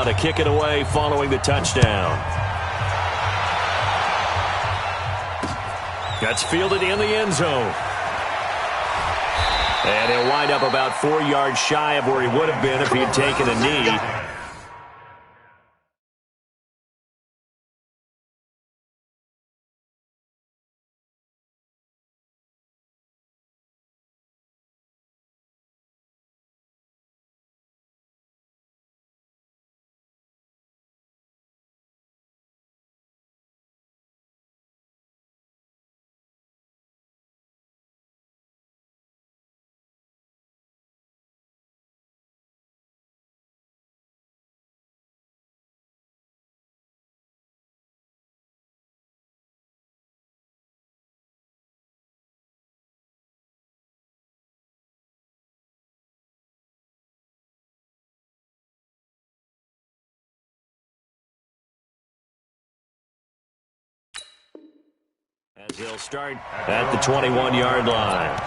now to kick it away following the touchdown. That's fielded in the end zone. And he'll wind up about 4 yards shy of where he would have been if he had taken a knee. As they'll start at the 21-yard line.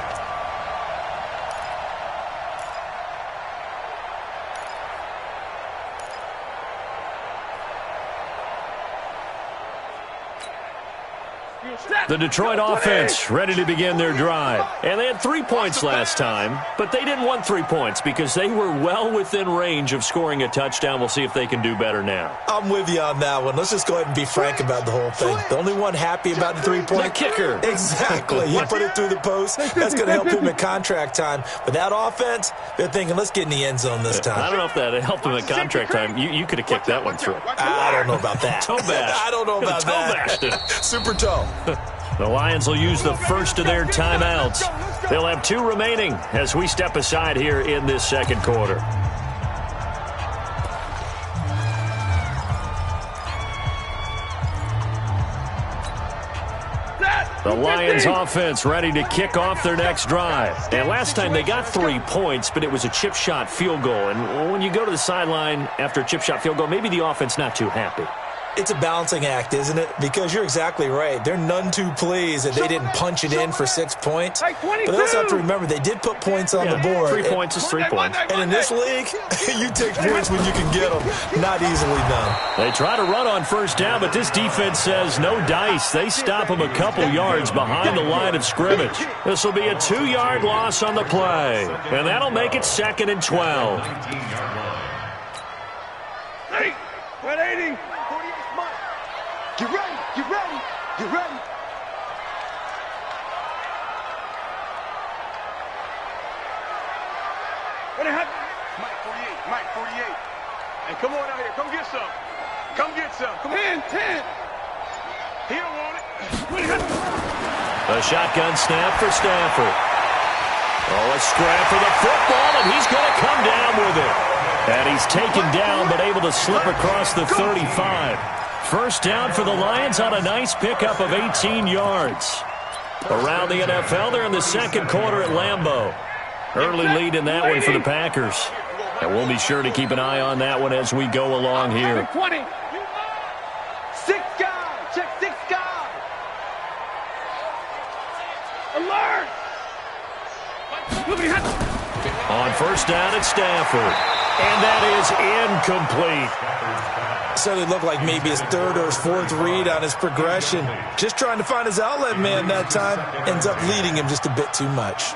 The Detroit offense ready to begin their drive. And they had 3 points last time, but they didn't want 3 points because they were well within range of scoring a touchdown. We'll see if they can do better now. I'm with you on that one. Let's just go ahead and be frank about the whole thing. The only one happy about the 3-point? The kicker. Exactly. He put it through the post. That's going to help him at contract time. But that offense, they're thinking, let's get in the end zone this time. I don't know if that helped him at contract time. You could have kicked that one through. I don't know about that. Toe bash. I don't know about that. Super toe. The Lions will use the first of their timeouts. They'll have 2 remaining as we step aside here in this second quarter. The Lions offense ready to kick off their next drive. And last time they got 3 points, but it was a chip shot field goal. And when you go to the sideline after a chip shot field goal, maybe the offense not too happy. It's a balancing act, isn't it? Because you're exactly right. They're none too pleased that they didn't punch it in for 6 points. But they also have to remember they did put points on the board. 3 points is 3 points. And in this league, you take points when you can get them. Not easily done. They try to run on first down, but this defense says no dice. They stop them a couple yards behind the line of scrimmage. This will be a 2-yard loss on the play. And that'll make it 2nd and 12. Hey, 180. You ready? You ready? You ready? What happened? Mike 48. Mike 48. Hey, come on out here. Come get some. Come get some. Come on. 10. He don't want it. A shotgun snap for Stafford. Oh, a scrap for the football, and he's going to come down with it. And he's taken down, but able to slip across the 35. First down for the Lions on a nice pickup of 18 yards. Around the NFL, they're in the second quarter at Lambeau. Early lead in that one for the Packers. And we'll be sure to keep an eye on that one as we go along here. 20. 6 guys. Check 6 guys. Alert. On first down at Stafford. And that is incomplete. Certainly looked like maybe his 3rd or his 4th read on his progression. Just trying to find his outlet man that time. Ends up leading him just a bit too much.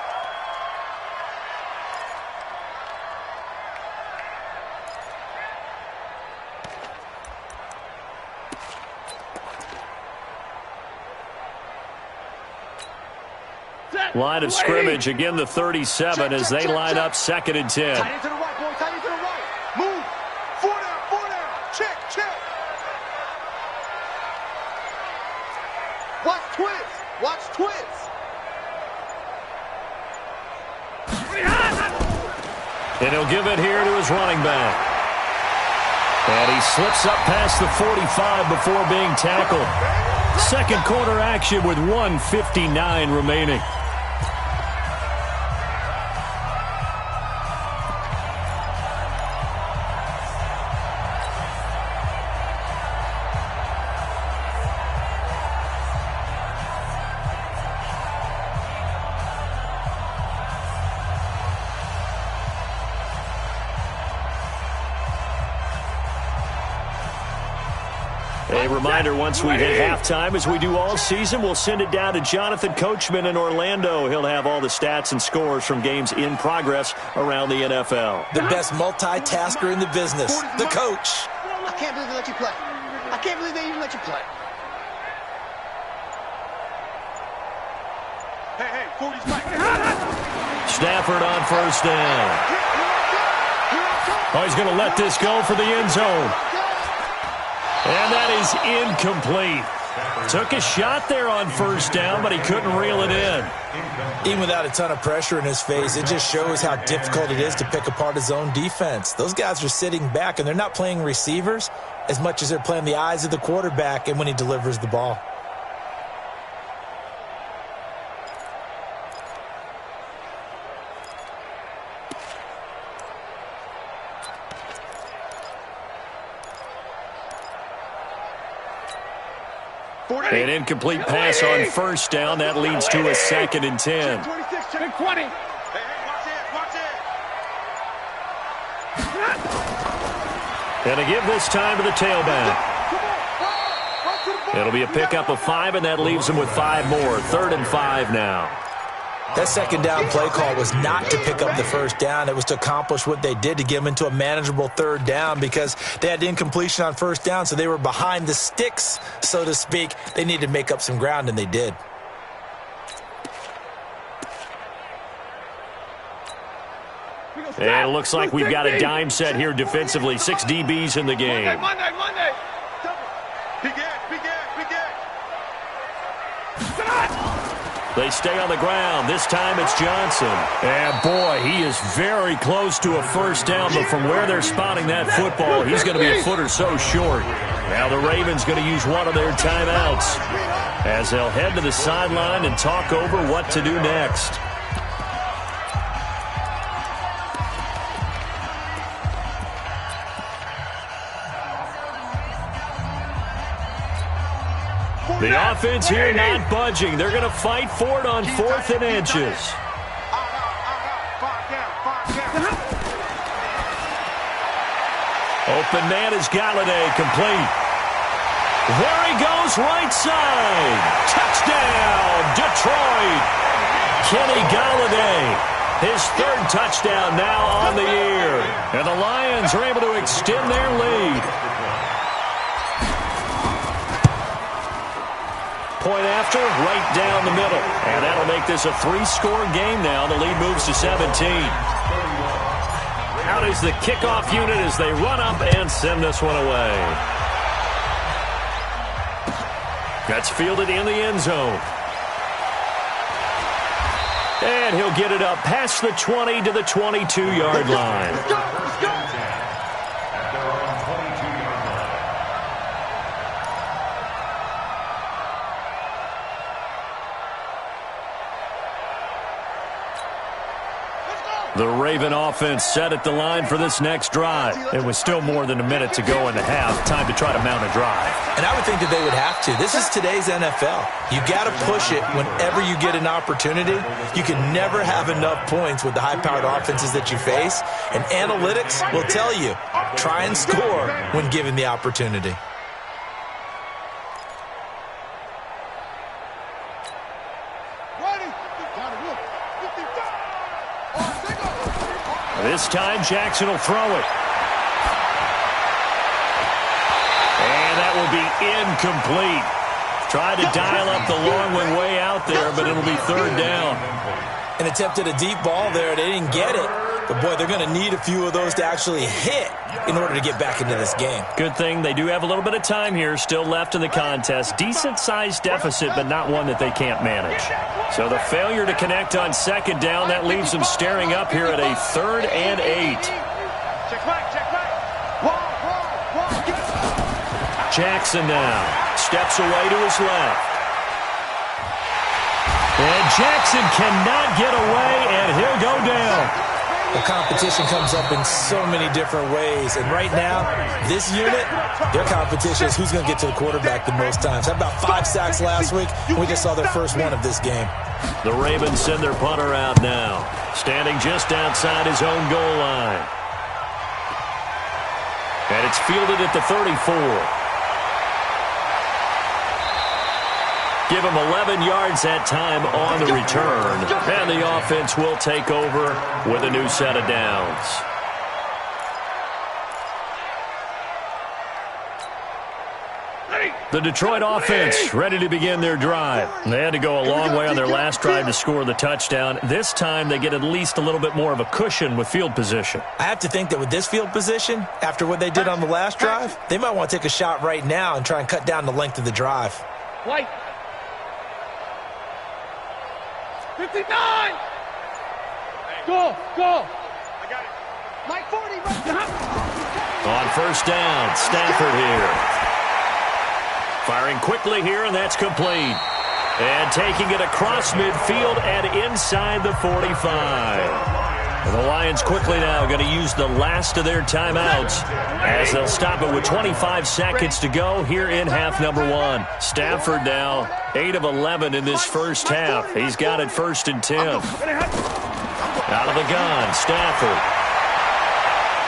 Line of scrimmage, again the 37 as they line up 2nd and 10. Tight into the right, boy. Tight into the right. Move. 4 down. Check. Watch twins. And he'll give it here to his running back. And he slips up past the 45 before being tackled. Second quarter action with 1:59 remaining. A reminder, once we hit halftime, as we do all season, we'll send it down to Jonathan Coachman in Orlando. He'll have all the stats and scores from games in progress around the NFL. The best multitasker in the business, the coach. I can't believe they let you play. I can't believe they even let you play. Hey, 40's Mike. Stafford on first down. Oh, he's going to let this go for the end zone. And that is incomplete. Took a shot there on first down, but he couldn't reel it in. Even without a ton of pressure in his face, it just shows how difficult it is to pick apart his own defense. Those guys are sitting back, and they're not playing receivers as much as they're playing the eyes of the quarterback and when he delivers the ball. An incomplete pass on first down. That leads to a 2nd and 10. 26, check 20. Hey, watch it. And to give this time to the tailback. It'll be a pickup of 5, and that leaves him with 5 more. 3rd and 5 now. That second down play call was not to pick up the first down. It was to accomplish what they did, to get them into a manageable 3rd down, because they had incompletion on first down, so they were behind the sticks, so to speak. They needed to make up some ground, and they did. And it looks like we've got a dime set here defensively. 6 DBs in the game. Monday. Big Ed. They stay on the ground. This time it's Johnson. And, boy, he is very close to a first down, but from where they're spotting that football, he's going to be a foot or so short. Now the Ravens going to use one of their timeouts as they'll head to the sideline and talk over what to do next. The offense here not budging. They're going to fight for it on 4th and inches. Open man is Galladay, complete. There he goes, right side. Touchdown, Detroit. Kenny Galladay, his 3rd touchdown now on the year. And the Lions are able to extend their lead. Point after, right down the middle. And that'll make this a 3-score game now. The lead moves to 17. Out is the kickoff unit as they run up and send this one away. That's fielded in the end zone. And he'll get it up past the 20 to the 22-yard line. Let's go. The Raven offense set at the line for this next drive. It was still more than a minute to go in the half. Time to try to mount a drive. And I would think that they would have to. This is today's NFL. You got to push it whenever you get an opportunity. You can never have enough points with the high-powered offenses that you face. And analytics will tell you, try and score when given the opportunity. This time, Jackson will throw it. And that will be incomplete. Tried to dial up the long one way out there, but it'll be 3rd down. An attempt at a deep ball there. They didn't get it. But, boy, they're going to need a few of those to actually hit in order to get back into this game. Good thing they do have a little bit of time here still left in the contest. Decent-sized deficit, but not one that they can't manage. So the failure to connect on 2nd down, that leaves them staring up here at a 3rd and 8. Jackson now steps away to his left. And Jackson cannot get away, and he'll go down. The competition comes up in so many different ways. And right now, this unit, their competition is who's going to get to the quarterback the most times. Had about 5 sacks last week, and we just saw their first one of this game. The Ravens send their punter out now, standing just outside his own goal line. And it's fielded at the 34. Give him 11 yards that time on the return. And the offense will take over with a new set of downs. The Detroit offense ready to begin their drive. They had to go a long way on their last drive to score the touchdown. This time they get at least a little bit more of a cushion with field position. I have to think that with this field position, after what they did on the last drive, they might want to take a shot right now and try and cut down the length of the drive. White. 59. Go. I got it. Mike 40, right. On first down, Stafford here. Firing quickly here, and that's complete. And taking it across midfield and inside the 45. And the Lions quickly now going to use the last of their timeouts as they'll stop it with 25 seconds to go here in half number 1. Stafford now 8 of 11 in this first half. He's got it 1st and 10. Out of the gun, Stafford.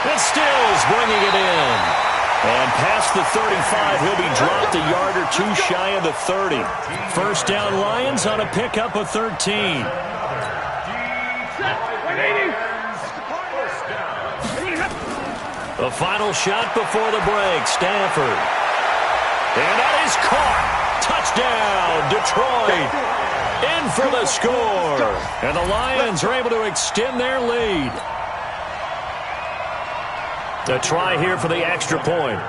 And Stills bringing it in. And past the 35, he'll be dropped a yard or two shy of the 30. First down Lions on a pickup of 13. The final shot before the break, Stafford. And that is caught. Touchdown, Detroit. In for the score. And the Lions are able to extend their lead. A try here for the extra point.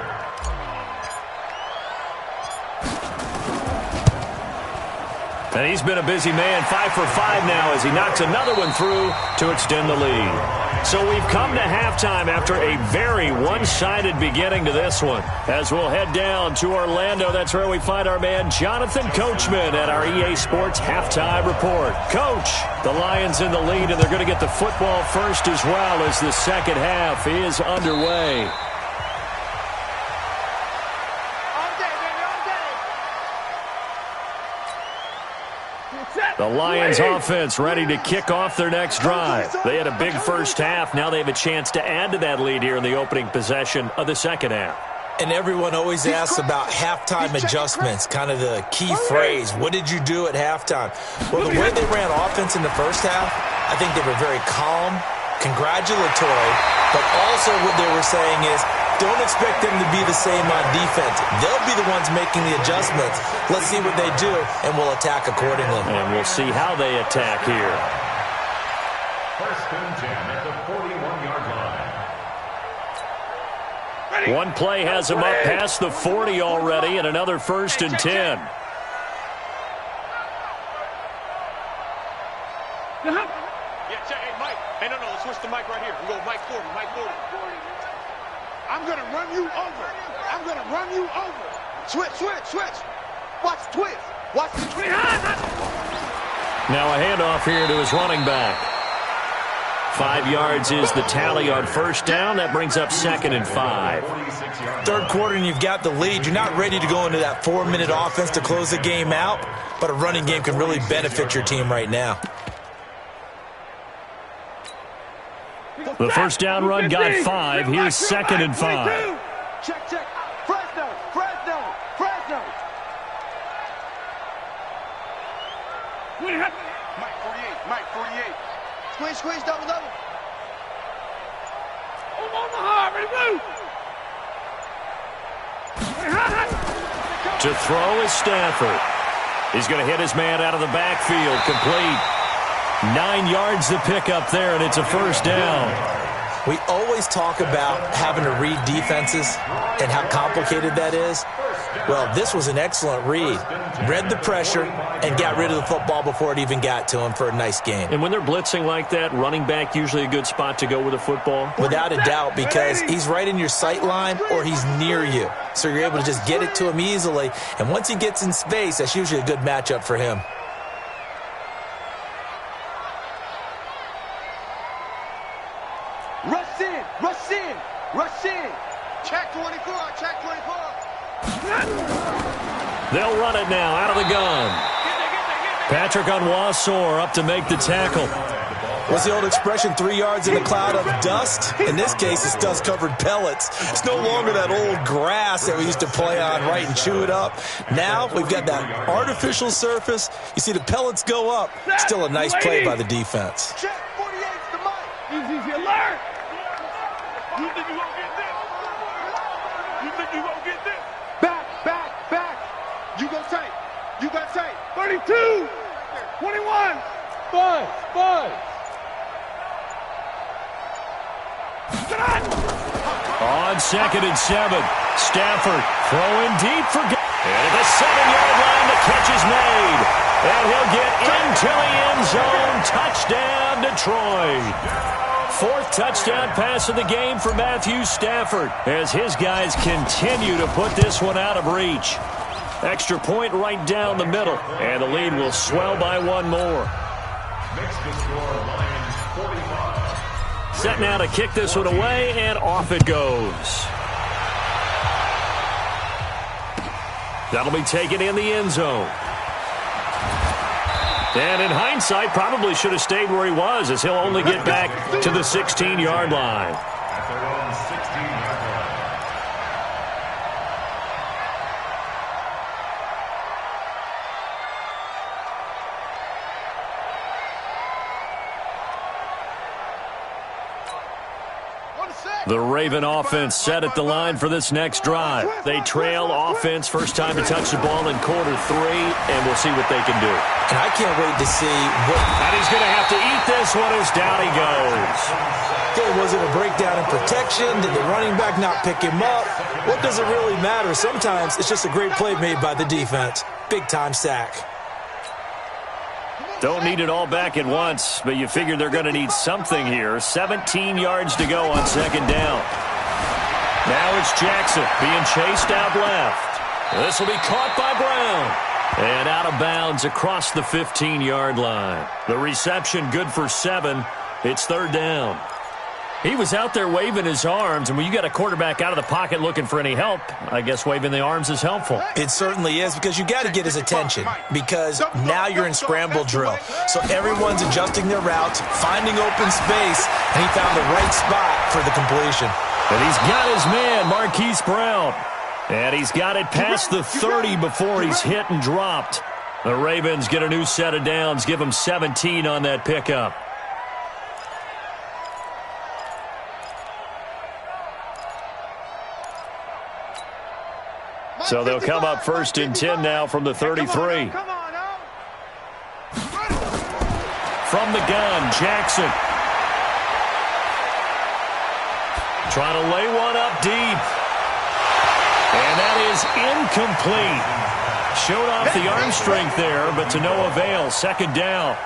And he's been a busy man, 5 for 5 now as he knocks another one through to extend the lead. So we've come to halftime after a very one-sided beginning to this one. As we'll head down to Orlando, that's where we find our man Jonathan Coachman at our EA Sports Halftime Report. Coach, the Lions in the lead, and they're going to get the football first as well as the second half is underway. The Lions offense ready to kick off their next drive. They had a big first half. Now they have a chance to add to that lead here in the opening possession of the second half. And everyone always asks about halftime adjustments, kind of the key phrase. What did you do at halftime? Well, the way they ran offense in the first half, I think they were very calm, congratulatory, but also what they were saying is, don't expect them to be the same on defense. They'll be the ones making the adjustments. Let's see what they do, and we'll attack accordingly. And we'll see how they attack here. First and 10 at the 41-yard line. One play has him up past the 40 already, and another 1st and 10. Yeah, check. Hey, Mike. Hey, no, let's switch the mic right here. We go Mike 40, Mike 40. I'm going to run you over. I'm going to run you over. Switch. Watch the twist. Watch the twist. Now a handoff here to his running back. 5 yards is the tally on first down. That brings up 2nd and 5. Third quarter and you've got the lead. You're not ready to go into that 4-minute offense to close the game out, but a running game can really benefit your team right now. The first down run got 5. Here's 2nd and 5. Check. Fresno. Mike 48. Squeeze, double. To throw is Stafford. He's going to hit his man out of the backfield. Complete. 9 yards to pick up there, and it's a first down. We always talk about having to read defenses and how complicated that is. Well, this was an excellent read. Read the pressure and got rid of the football before it even got to him for a nice game. And when they're blitzing like that, running back usually a good spot to go with the football? Without a doubt, because he's right in your sight line or he's near you. So you're able to just get it to him easily. And once he gets in space, that's usually a good matchup for him. Rush in. Check 24. They'll run it now out of the gun. Patrick Onwuasor up to make the tackle. What's the old expression, 3 yards in a cloud of dust? In this case, it's dust-covered pellets. It's no longer that old grass that we used to play on, right, and chew it up. Now we've got that artificial surface. You see the pellets go up. Still a nice play by the defense. Check 48's the mic. Easy, alert! You think you gonna get this? You think you gonna get this? Back. You gonna take. 32! 21! Buzz. On 2nd and 7, Stafford throwing deep for good. And at the 7-yard line, the catch is made. And he'll get into the end zone. Touchdown, Detroit. 4th touchdown pass of the game for Matthew Stafford as his guys continue to put this one out of reach. Extra point right down the middle, and the lead will swell by one more. Makes the score Lions 45. Set now to kick this one away, and off it goes. That'll be taken in the end zone. And in hindsight, probably should have stayed where he was, as he'll only get back to the 16-yard line. At their own 16-yard line. The Raven offense set at the line for this next drive. They trail offense, first time to touch the ball in quarter 3, and we'll see what they can do. And I can't wait to see what... And he's going to have to eat this one as down he goes. Okay, was it a breakdown in protection? Did the running back not pick him up? What does it really matter? Sometimes it's just a great play made by the defense. Big-time sack. Don't need it all back at once, but you figure they're going to need something here. 17 yards to go on 2nd down. Now it's Jackson being chased out left. This will be caught by Brown. And out of bounds across the 15-yard line. The reception good for 7. It's 3rd down. He was out there waving his arms, and when you got a quarterback out of the pocket looking for any help, I guess waving the arms is helpful. It certainly is, because you got to get his attention, because now you're in scramble drill. So everyone's adjusting their routes, finding open space, and he found the right spot for the completion. And he's got his man, Marquise Brown. And he's got it past the 30 before he's hit and dropped. The Ravens get a new set of downs, give him 17 on that pickup. So they'll come up 1st and 10 now from the 33. From the gun, Jackson. Trying to lay one up deep. And that is incomplete. Showed off the arm strength there, but to no avail. 2nd down.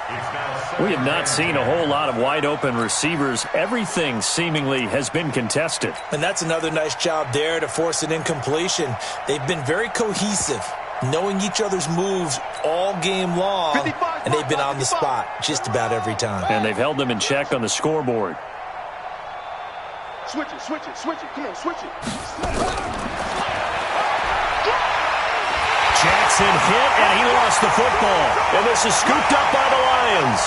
We have not seen a whole lot of wide-open receivers. Everything seemingly has been contested. And that's another nice job there to force an incompletion. They've been very cohesive, knowing each other's moves all game long, and they've been on the spot just about every time. And they've held them in check on the scoreboard. Switch it. Come on, switch it. Jackson hit, and he lost the football. And this is scooped up by the Lions.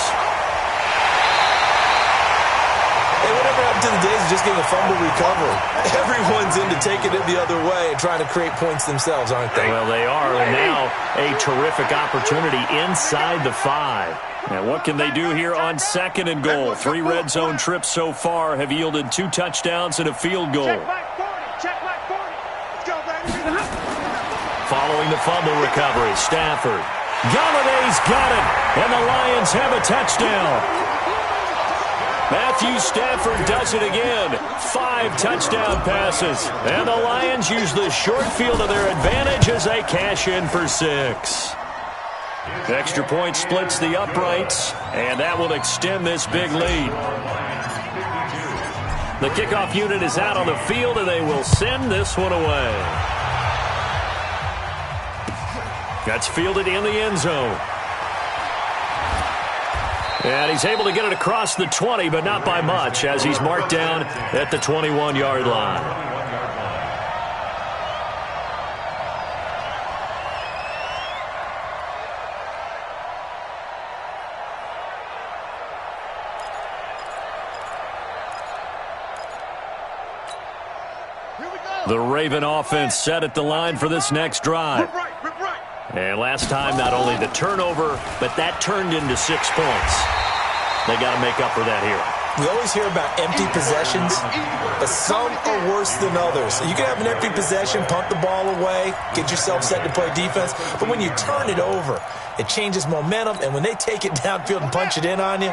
Hey, whatever happened to the days of just getting a fumble recovery? Everyone's into taking it the other way and trying to create points themselves, aren't they? Well, they are, and now a terrific opportunity inside the 5. Now, what can they do here on 2nd and goal? 3 red zone trips so far have yielded 2 touchdowns and a field goal. Check back 40. Let's go, baby. Following the fumble recovery, Stafford. Galladay's got it, and the Lions have a touchdown. Matthew Stafford does it again. 5 touchdown passes, and the Lions use the short field to their advantage as they cash in for 6. Extra point splits the uprights, and that will extend this big lead. The kickoff unit is out on the field, and they will send this one away. That's fielded in the end zone. And he's able to get it across the 20, but not by much, as he's marked down at the 21-yard line. The Raven offense set at the line for this next drive. Rip right, rip right. And last time, not only the turnover, but that turned into 6 points. They got to make up for that here. We always hear about empty possessions, but some are worse than others. You can have an empty possession, punt the ball away, get yourself set to play defense, but when you turn it over, it changes momentum, and when they take it downfield and punch it in on you,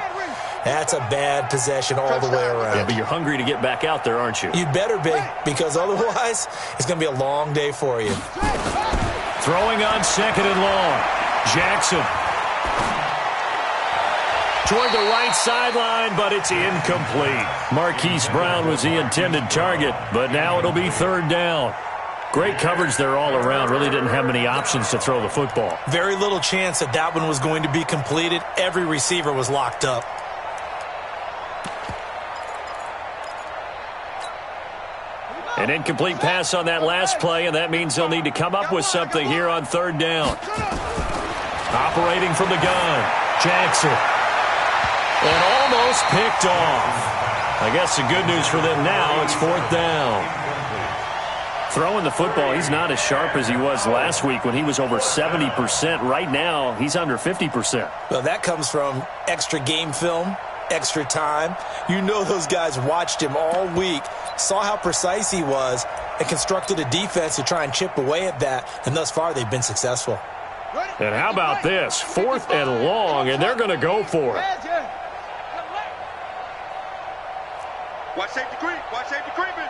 that's a bad possession all the way around. Yeah, but you're hungry to get back out there, aren't you? You'd better be, because otherwise, it's going to be a long day for you. Throwing on 2nd and long. Jackson. Toward the right sideline, but it's incomplete. Marquise Brown was the intended target, but now it'll be 3rd down. Great coverage there all around. Really didn't have many options to throw the football. Very little chance that that one was going to be completed. Every receiver was locked up. An incomplete pass on that last play, and that means they'll need to come up with something here on 3rd down. Operating from the gun, Jackson. And almost picked off. I guess the good news for them now, it's 4th down. Throwing the football, he's not as sharp as he was last week when he was over 70%. Right now, he's under 50%. Well, that comes from extra game film, extra time. You know those guys watched him all week, saw how precise he was, and constructed a defense to try and chip away at that, and thus far they've been successful. And how about this? 4th and long, and they're going to go for it. Watch safety creep. Watch safety creeping.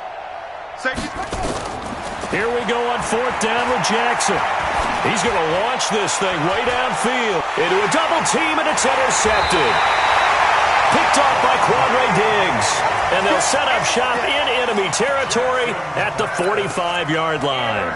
Safety. Here we go on 4th down with Jackson. He's going to launch this thing way downfield into a double team, and it's intercepted. Picked off by Quadre Diggs. And they'll set up shop in enemy territory at the 45-yard line.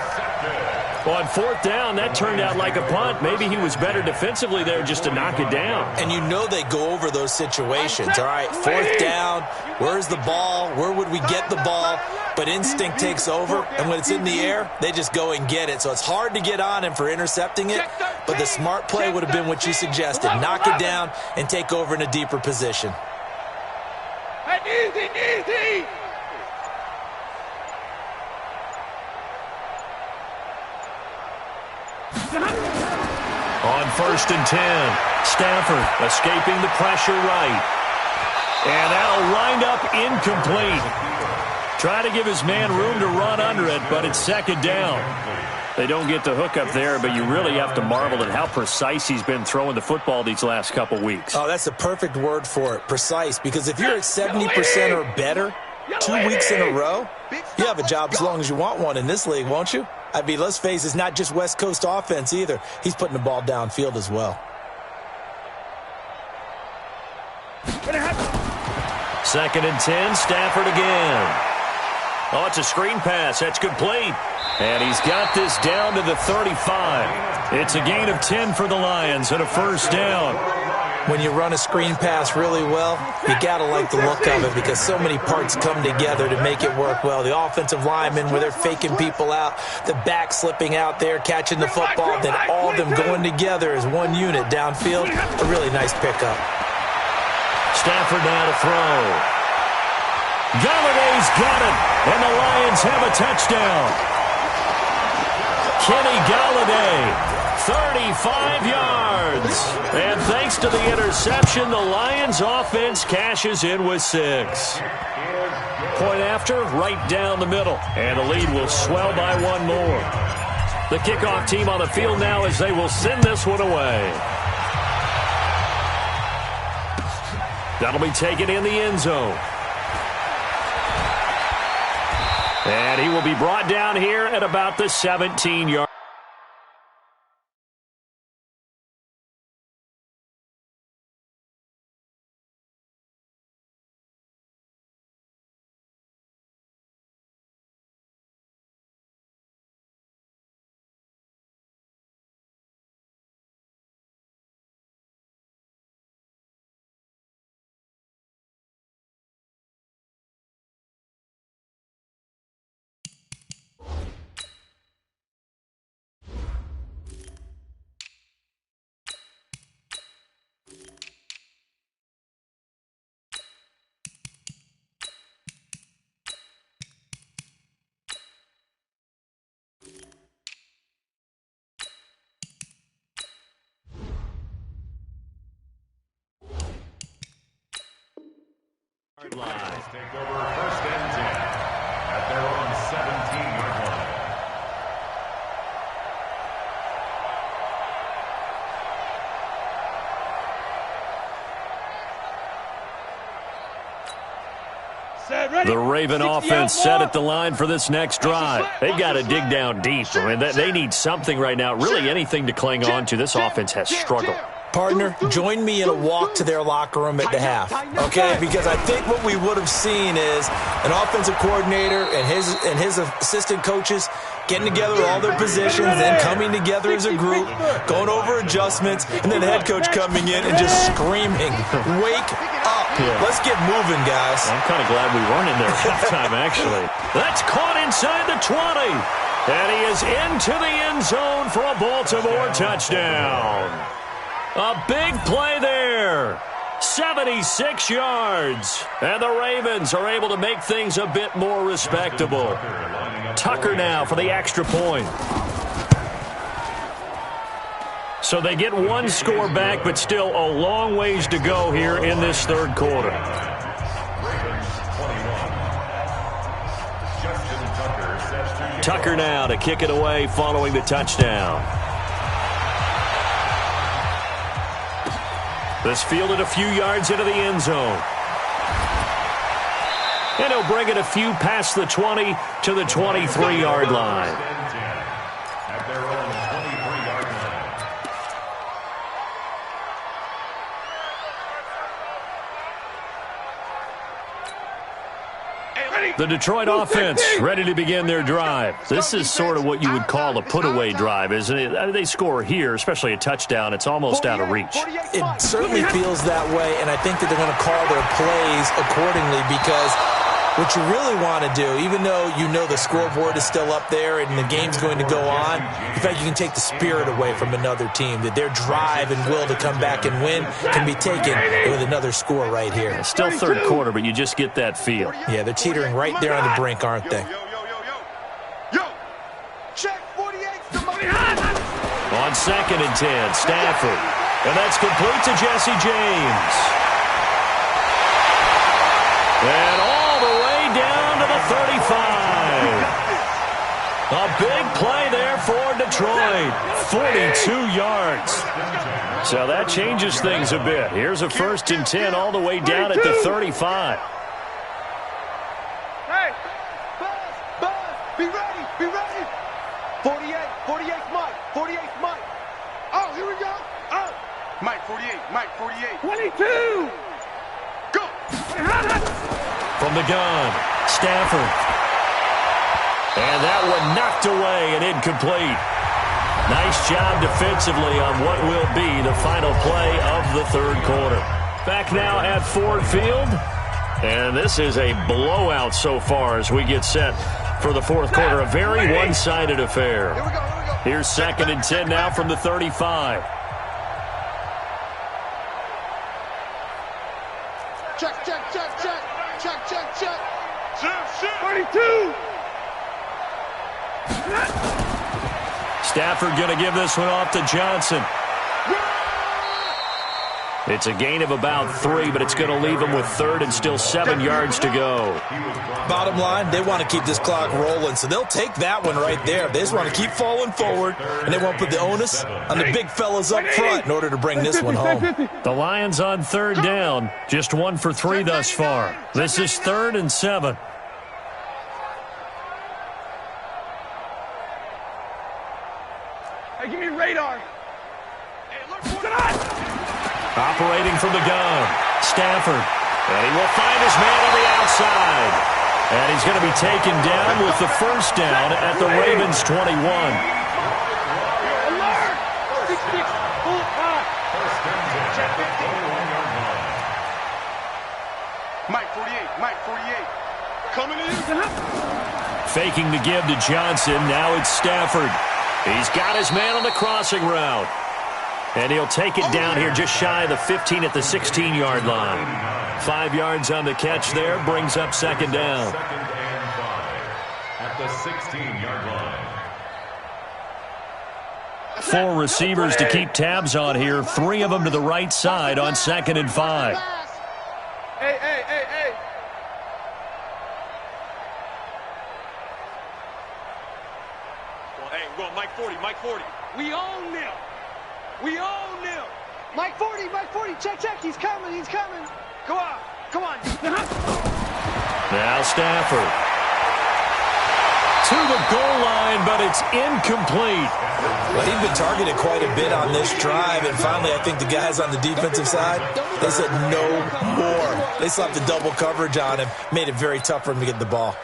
On 4th down, that turned out like a punt. Maybe he was better defensively there just to knock it down. And you know they go over those situations. All right, 4th down, where's the ball? Where would we get the ball? But instinct takes over, and when it's in the air, they just go and get it. So it's hard to get on him for intercepting it, but the smart play would have been what you suggested. Knock it down and take over in a deeper position. Easy. On 1st and 10, Stafford escaping the pressure right. And that'll wind up incomplete. Try to give his man room to run under it, but it's 2nd down. They don't get the hook up there, but you really have to marvel at how precise he's been throwing the football these last couple weeks. Oh, that's the perfect word for it, precise, because if you're at 70% or better 2 weeks in a row, you have a job as long as you want one in this league, won't you? I mean, let's face it, it's not just West Coast offense either. He's putting the ball downfield as well. 2nd and 10, Stafford again. Oh, it's a screen pass. That's complete. And he's got this down to the 35. It's a gain of 10 for the Lions and a 1st down. When you run a screen pass really well, you got to like the look of it because so many parts come together to make it work well. The offensive linemen, where they're faking people out, the back slipping out there, catching the football, then all of them going together as one unit downfield. A really nice pickup. Stafford now to throw. Galladay's got it, and the Lions have a touchdown. Kenny Galladay, 35 yards. And thanks to the interception, the Lions offense cashes in with 6. Point after, right down the middle. And the lead will swell by 1 more. The kickoff team on the field now as they will send this one away. That'll be taken in the end zone. And he will be brought down here at about the 17-yard Lions take over 1st and 10 at their own 17-yard line. The Raven offense set at the line for this next drive. They've got to dig down deep. I mean, they need something right now, really anything to cling on to. This offense has struggled. Partner, join me in a walk to their locker room at the half, okay? Because I think what we would have seen is an offensive coordinator and his assistant coaches getting together all their positions, then coming together as a group, going over adjustments, and then the head coach coming in and just screaming, "Wake up. Let's get moving, guys." I'm kind of glad we weren't in there at halftime, actually. That's caught inside the 20. And he is into the end zone for a Baltimore touchdown. A big play there. 76 yards. And the Ravens are able to make things a bit more respectable. Tucker now for the extra point. So they get one score back, but still a long ways to go here in this third quarter. Tucker now to kick it away following the touchdown. This fielded a few yards into the end zone. And he'll bring it a few past the 20 to the 23-yard line. At their own 23-yard line. The Detroit offense ready to begin their drive. This is sort of what you would call a put-away drive, isn't it? I mean, they score here, especially a touchdown. It's almost out of reach. It certainly feels that way, and I think that they're going to call their plays accordingly, because what you really want to do, even though you know the scoreboard is still up there and the game's going to go on, in fact, you can take the spirit away from another team, that their drive and will to come back and win can be taken with another score right here. It's still third quarter, but you just get that feel. Yeah, they're teetering right there on the brink, aren't they? Yo, check 48's the money. On 2nd and 10, Stafford. And that's complete to Jesse James. And all the way down to the 35. A big play there for Detroit. 42 yards. So that changes things a bit. Here's a 1st and 10 all the way down at the 35. Hey, Buzz, be ready, be ready. 48's Mike, 48's Mike. Oh, here we go. Oh, Mike 48. 22. Go. From the gun, Stafford. And that one knocked away and incomplete. Nice job defensively on what will be the final play of the third quarter. Back now at Ford Field. And this is a blowout so far as we get set for the fourth quarter. A very one-sided affair. Here we go. Here's 2nd and 10 now from the 35. Check. 32. Stafford going to give this one off to Johnson. It's a gain of about 3, but it's going to leave him with 3rd and still 7 yards to go. Bottom line, they want to keep this clock rolling, so they'll take that one right there. They just want to keep falling forward, and they won't put the onus on the big fellas up front in order to bring this one home. The Lions on 3rd down, just 1 for 3 thus far. This is 3rd and 7. Hey, give me radar. Operating from the gun, Stafford. And he will find his man on the outside. And he's going to be taken down with the first down at the Ravens' 21. Alert! 6-6, full time. Mike 48. Coming in. Faking the give to Johnson. Now it's Stafford. He's got his man on the crossing route. And he'll take it down here just shy of the 15 at the 16-yard line. 5 yards on the catch there, brings up 2nd down. 2nd and 5 at the 16-yard line. 4 receivers to keep tabs on here. 3 of them to the right side on 2nd and 5. Hey. Hey, we're going Mike 40, Mike 40. We own them. We own them. Mike 40, Mike 40. Check, check. He's coming. He's coming. Go on. Come on. Now Stafford. To the goal line, but it's incomplete. Well, he'd been targeted quite a bit on this drive, and finally I think the guys on the defensive side, they said no more. They slapped the double coverage on him, made it very tough for him to get the ball.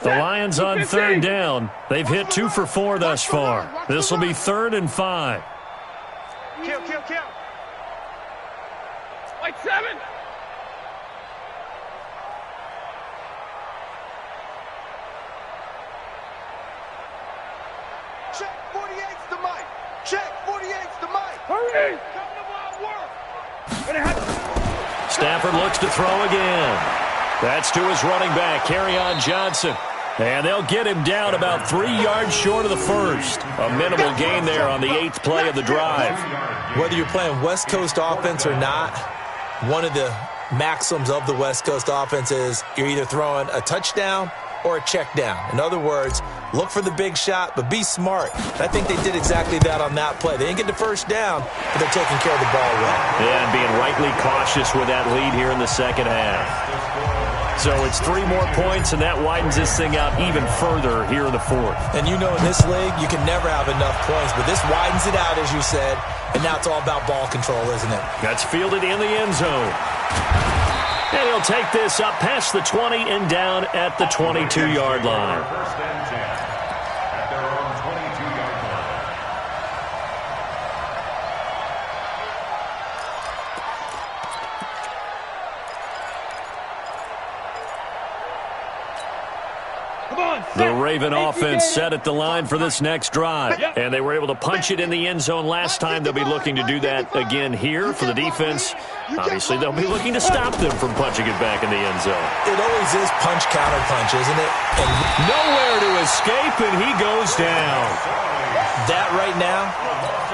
The Lions on third down. They've hit 2 for 4 thus far. This will be 3rd and 5. Kill, kill, kill. Like 7. Check 48's the Mike. Check 48's the Mike. Hurry. Come to my work. Stafford looks to throw again. That's to his running back, Kerryon Johnson. And they'll get him down about 3 yards short of the first. A minimal gain there on the 8th play of the drive. Whether you're playing West Coast offense or not, one of the maxims of the West Coast offense is you're either throwing a touchdown or a check down. In other words, look for the big shot, but be smart. I think they did exactly that on that play. They didn't get the first down, but they're taking care of the ball well. And being rightly cautious with that lead here in the second half. So it's 3 more points, and that widens this thing out even further here in the 4th. And you know in this league, you can never have enough points, but this widens it out, as you said, and now it's all about ball control, isn't it? That's fielded in the end zone. And he'll take this up past the 20 and down at the 22-yard line. First and 10 at their own 22-yard line. The Raven offense set at the line for this next drive. And they were able to punch it in the end zone last time. They'll be looking to do that again here for the defense. Obviously, they'll be looking to stop them from punching it back in the end zone. It always is punch, counter punch, isn't it? And nowhere to escape, and he goes down. That right now,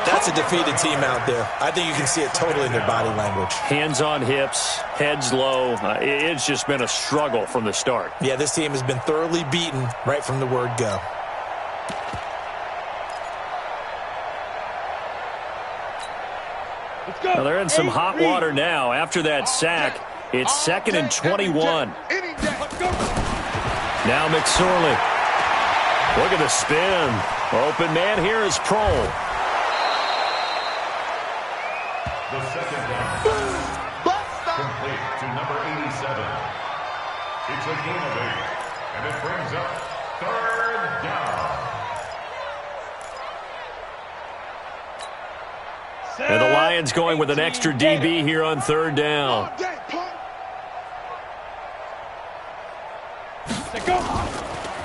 that's a defeated team out there. I think you can see it totally in their body language. Hands on hips, heads low. It's just been a struggle from the start. Yeah, this team has been thoroughly beaten right from the word go. Now they're in some hot water now. After that sack, it's 2nd and 21. Now McSorley. Look at the spin. Open man here is Prohl. The second down. Complete to number 87. It's a gain of 8. And it brings up 3rd down. And the Lions going with an extra DB here on 3rd down.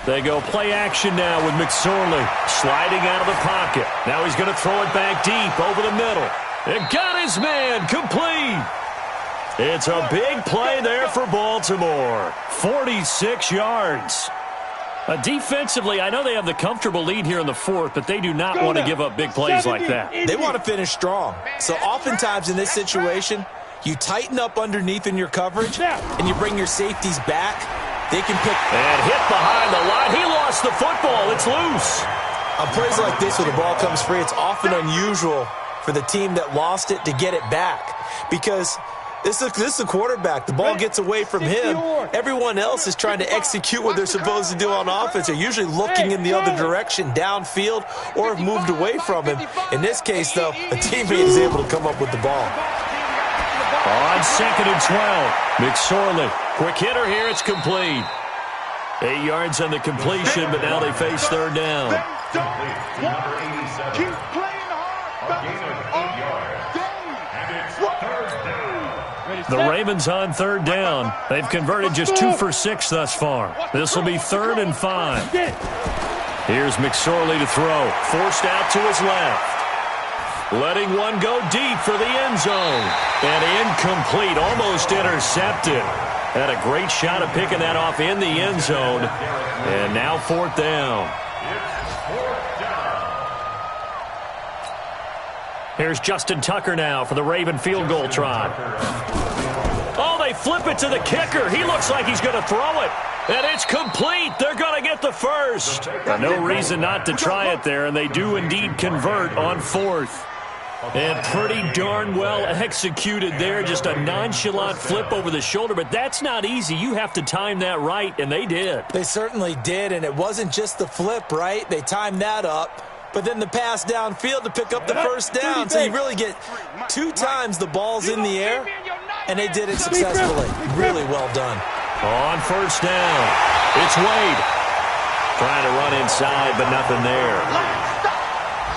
They go play action now with McSorley sliding out of the pocket. Now he's going to throw it back deep over the middle. And got his man complete. It's a big play there for Baltimore. 46 yards. Defensively, I know they have the comfortable lead here in the 4th, but they do not want to give up big plays like that. They want to finish strong. So oftentimes in this situation, you tighten up underneath in your coverage, and you bring your safeties back. They can pick. And hit behind the line. He lost the football. It's loose. On plays like this where the ball comes free, it's often unusual for the team that lost it to get it back. Because this is the quarterback. The ball gets away from him. Everyone else is trying to execute what they're supposed to do on offense. They're usually looking in the other direction, downfield, or have moved away from him. In this case, though, a teammate is able to come up with the ball. On 2nd and 12, McSorley. Quick hitter here. It's complete. 8 yards on the completion, but now they face 3rd down. Keep playing hard. A gain of 8 yards. And it's 3rd down. The Ravens on 3rd down. They've converted just 2 for 6 thus far. This will be 3rd and 5. Here's McSorley to throw. Forced out to his left. Letting one go deep for the end zone. And incomplete, almost intercepted. Had a great shot of picking that off in the end zone. And now 4th down. It's 4th down. Here's Justin Tucker now for the Raven field goal try. Oh, they flip it to the kicker. He looks like he's going to throw it. And it's complete. They're going to get the the first. No reason not to try it there, and they do indeed convert on fourth. And pretty darn well executed there. Just a nonchalant flip over the shoulder, but that's not easy. You have to time that right, and they did. They certainly did, and it wasn't just the flip, right? They timed that up. But then the pass downfield to pick up the first down. So you really get 2 times the ball's in the air, and they did it successfully. Really well done. On first down, it's Wade. Trying to run inside, but nothing there.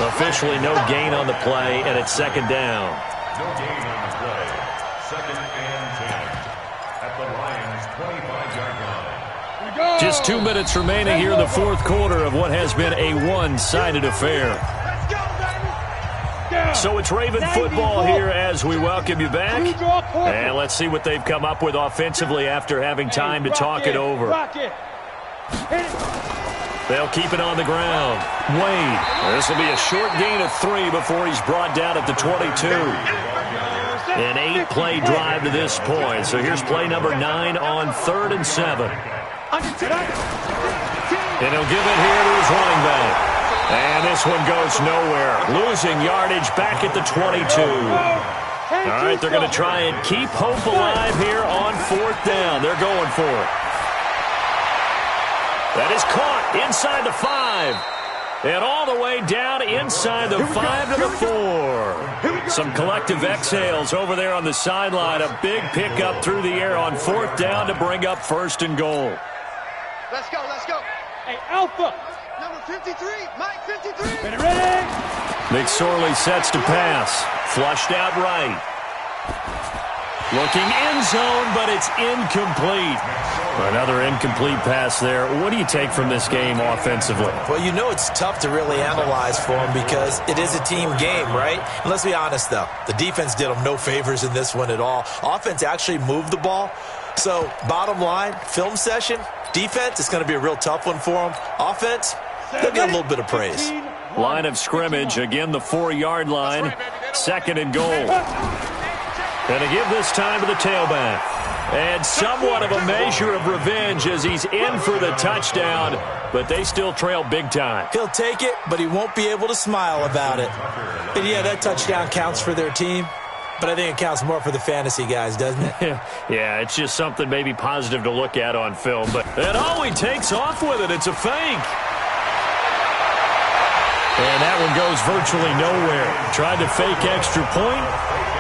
Officially no gain on the play, and it's second down. No gain on the play. Second and 10. At the Lions' 25-yard line. Just 2 minutes remaining here in the fourth quarter of what has been a one-sided affair. So it's Raven football here as we welcome you back. And let's see what they've come up with offensively after having time to talk it over. They'll keep it on the ground. Wade. This will be a short gain of 3 before he's brought down at the 22. An 8-play drive to this point. So here's play number 9 on 3rd and 7. And he'll give it here to his running back. And this one goes nowhere. Losing yardage back at the 22. All right, they're going to try and keep hope alive here on 4th down. They're going for it. That is caught inside the 5. And all the way down inside the 5 to the 4. Some collective exhales over there on the sideline. A big pickup through the air on 4th down to bring up 1st and goal. Let's go, let's go. Hey, Alpha. Number 53, Mike 53. Ready? McSorley sets to pass. Flushed out right. Looking end zone, but it's incomplete. Another incomplete pass there. What do you take from this game offensively? Well, you know it's tough to really analyze for them because it is a team game, right? And let's be honest, though. The defense did them no favors in this one at all. Offense actually moved the ball. So, bottom line, film session, defense, it's going to be a real tough one for them. Offense, they'll get a little bit of praise. Line of scrimmage, again the 4-yard line. 2nd and goal. And to give this time to the tailback. And somewhat of a measure of revenge as he's in for the touchdown, but they still trail big time. He'll take it, but he won't be able to smile about it. And yeah, that touchdown counts for their team, but I think it counts more for the fantasy guys, doesn't it? Yeah, it's just something maybe positive to look at on film. But and oh, he takes off with it. It's a fake. And that one goes virtually nowhere. Tried to fake extra point,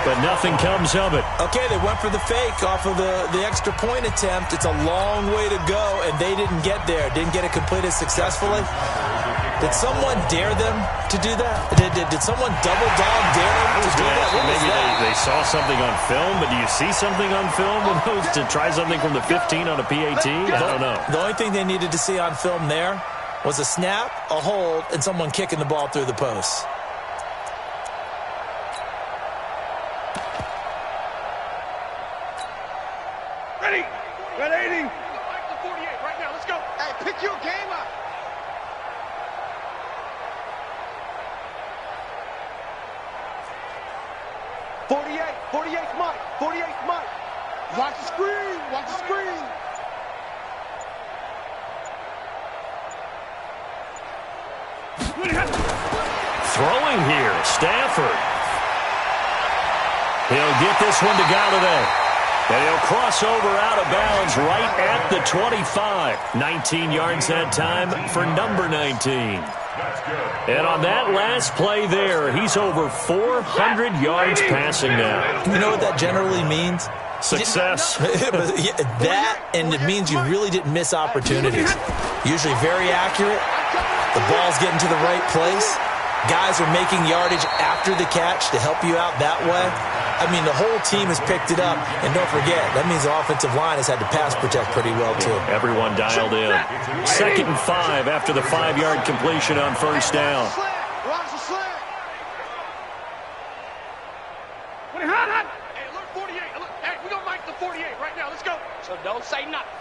but nothing comes of it. Okay, they went for the fake off of the extra point attempt. It's a long way to go, and they didn't get there. Didn't get it completed successfully. Did someone dare them to do that? Did someone double dog dare them to do that? Maybe they saw something on film, but do you see something on film with those to try something from the 15 on a PAT? I don't know. The only thing they needed to see on film there was a snap, a hold, and someone kicking the ball through the post. Ready? Ready? Mike the 48 right now. Let's go. Hey, pick your game up. Mike. 48 Mike. Watch the screen. Watch the screen. Throwing here, Stafford. He'll get this one to Galladay. And he'll cross over out of bounds right at the 25. 19 yards that time for number 19. And on that last play there, he's over 400 yards passing now. You know what that generally means? Success. That, and it means you really didn't miss opportunities. Usually very accurate. The ball's getting to the right place. Guys are making yardage after the catch to help you out that way. I mean, the whole team has picked it up. And don't forget, that means the offensive line has had to pass protect pretty well, too. Everyone dialed in. 2nd and 5 after the 5-yard completion on first down. Hey, look, 48. Hey, we're going to Mike the 48 right now. Let's go. So don't say nothing.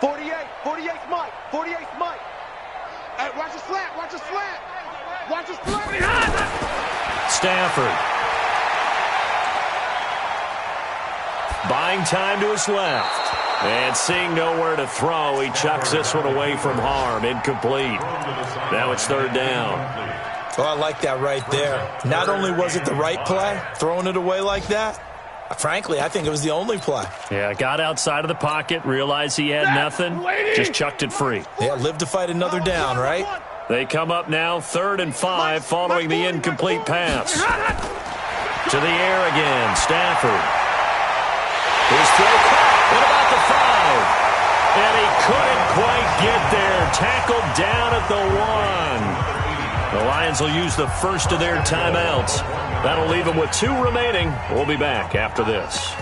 48's Mike. 48's Mike. Hey, watch the slant. Watch the slant. Watch the slant. Stafford. Buying time to his left. And seeing nowhere to throw, he chucks this one away from harm. Incomplete. Now it's third down. Oh, I like that right there. Not only was it the right play, throwing it away like that, frankly, I think it was the only play. Yeah, got outside of the pocket, realized he had nothing, just chucked it free. Yeah, live to fight another down, right? They come up now, 3rd and 5, following the incomplete pass. To the air again, Stafford. His throw caught at about the 5. And he couldn't quite get there. Tackled down at the 1. The Lions will use the first of their timeouts. That'll leave them with 2 remaining. We'll be back after this.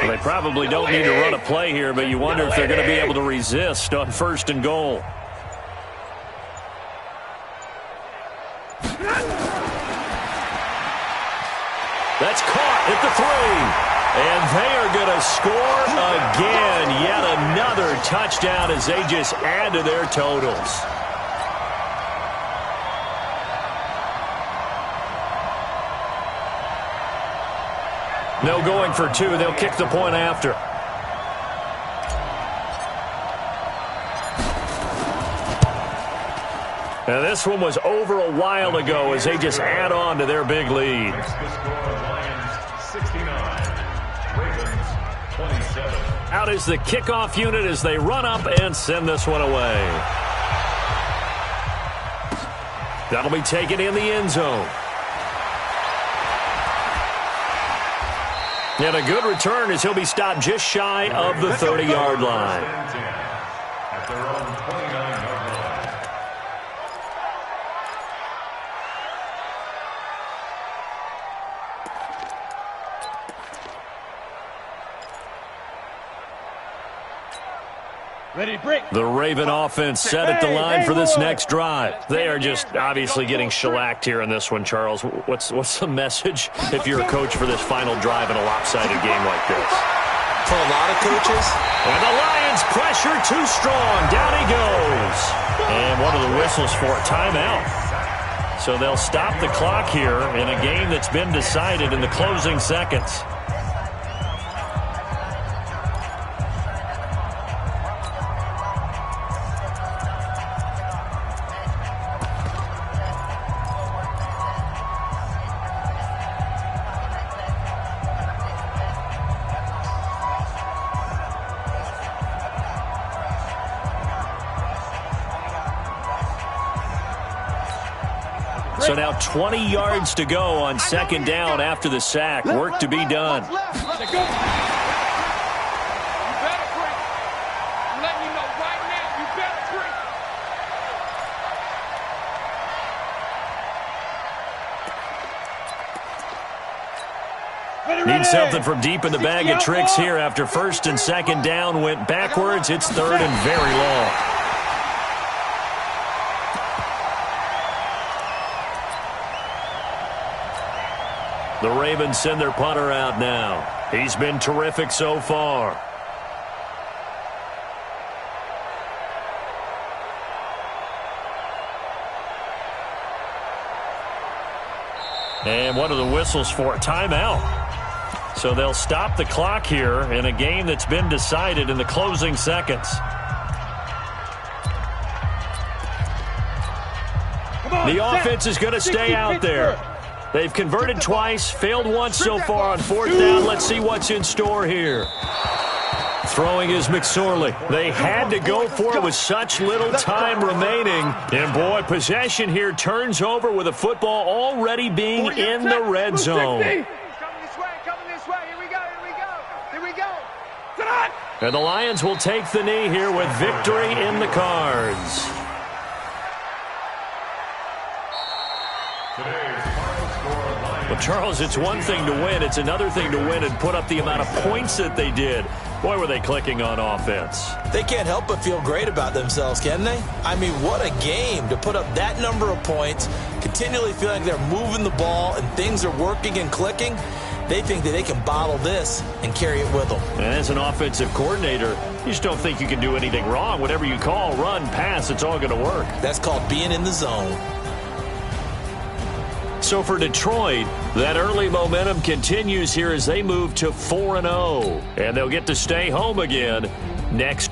They probably don't need to run a play here, but you wonder if they're going to be able to resist on 1st and goal. That's caught at the 3. And they are going to score again. Yet another touchdown as they just add to their totals. No going for 2. They'll kick the point after. Now this one was over a while ago as they just add on to their big lead. Out is the kickoff unit as they run up and send this one away. That'll be taken in the end zone. And a good return as he'll be stopped just shy of the 30-yard line. At their own 29-yard line. Ready to break. The Raven offense set at the line for this next drive. They are just obviously getting shellacked here in this one, Charles. What's the message if you're a coach for this final drive in a lopsided game like this? For a lot of coaches. And the Lions pressure too strong. Down he goes. And one of the whistles for a timeout. So they'll stop the clock here in a game that's been decided in the closing seconds. So now 20 yards to go on 2nd down after the sack. Work to be done. Need something from deep in the bag of tricks here after 1st and 2nd down went backwards. It's 3rd and very long. The Ravens send their punter out now. He's been terrific so far. And what are the whistles for? Timeout. So they'll stop the clock here in a game that's been decided in the closing seconds. The offense is going to stay out there. They've converted twice, failed once so far on 4th down. Let's see what's in store here. Throwing is McSorley. They had to go for it with such little time remaining. And, boy, possession here turns over with a football already being in the red zone. Coming this way. Here we go. And the Lions will take the knee here with victory in the cards. Well, Charles, it's one thing to win. It's another thing to win and put up the amount of points that they did. Boy, were they clicking on offense. They can't help but feel great about themselves, can they? I mean, what a game to put up that number of points, continually feel like they're moving the ball and things are working and clicking, they think that they can bottle this and carry it with them. And as an offensive coordinator, you just don't think you can do anything wrong. Whatever you call, run, pass, it's all going to work. That's called being in the zone. So for Detroit, that early momentum continues here as they move to 4-0. And they'll get to stay home again next